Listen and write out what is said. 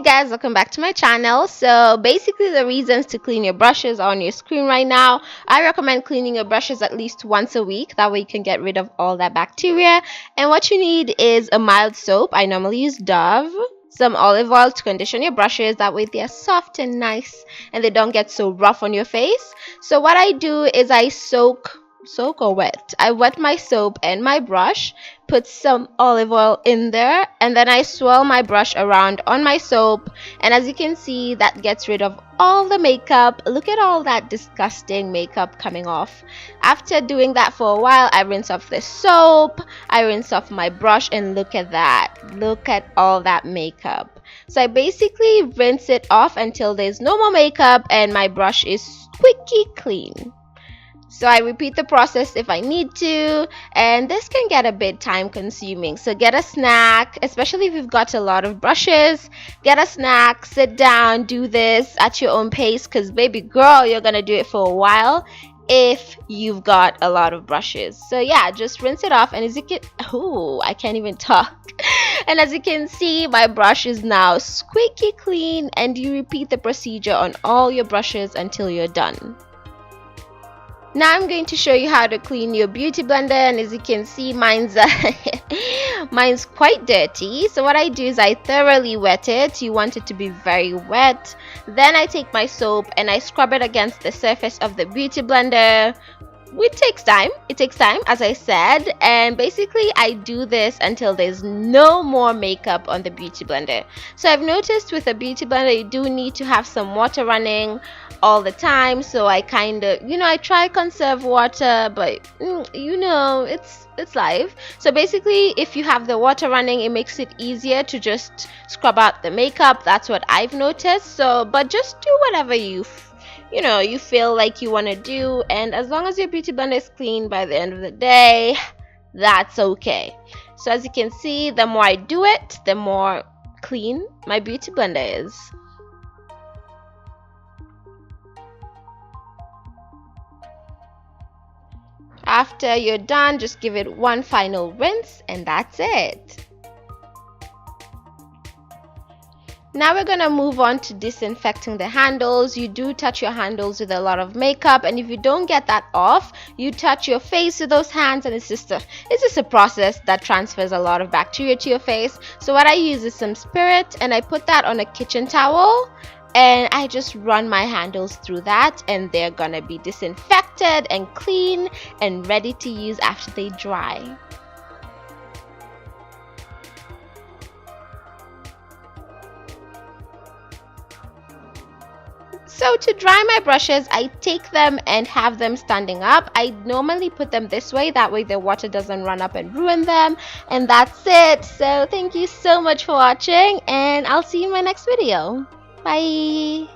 Guys, welcome back to my channel. So basically the reasons to clean your brushes are on your screen right now. I recommend cleaning your brushes at least once a week. That way you can get rid of all that bacteria. And what you need is a mild soap. I normally use Dove. Some olive oil to condition your brushes. That way they're soft and nice and they don't get so rough on your face. So what I do is I soak or wet. I wet my soap and my brush, put some olive oil in there, and then I swirl my brush around on my soap, and as you can see, that gets rid of all the makeup. Look at all that disgusting makeup coming off. After doing that for a while, I rinse off the soap, I rinse off my brush, and look at that. Look at all that makeup. So I basically rinse it off until there's no more makeup and my brush is squeaky clean. So I repeat the process if I need to, and this can get a bit time consuming. So get a snack, especially if you've got a lot of brushes. Get a snack, sit down, do this at your own pace, because baby girl, you're gonna do it for a while if you've got a lot of brushes. So yeah, just rinse it off, and as you can, I can't even talk. And as you can see, my brush is now squeaky clean, and you repeat the procedure on all your brushes until you're done. Now I'm going to show you how to clean your beauty blender, and as you can see, mine's quite dirty. So what I do is I thoroughly wet it. You want it to be very wet. Then I take my soap and I scrub it against the surface of the beauty blender. It takes time, as I said, and basically I do this until there's no more makeup on the beauty blender. So I've noticed with a beauty blender you do need to have some water running all the time, so I kind of, I try conserve water, but it's life. So basically if you have the water running, it makes it easier to just scrub out the makeup. That's what I've noticed. So but just do whatever you feel like you want to do, and as long as your beauty blender is clean by the end of the day, that's okay. So as you can see, the more I do it, the more clean my beauty blender is. After you're done, just give it one final rinse, and that's it. Now we're gonna move on to disinfecting the handles. You do touch your handles with a lot of makeup, and if you don't get that off, you touch your face with those hands, and it's just a process that transfers a lot of bacteria to your face. So what I use is some Spirit, and I put that on a kitchen towel, and I just run my handles through that, and they're gonna be disinfected and clean and ready to use after they dry. So to dry my brushes, I take them and have them standing up. I normally put them this way, that way the water doesn't run up and ruin them. And that's it. So thank you so much for watching, and I'll see you in my next video. Bye.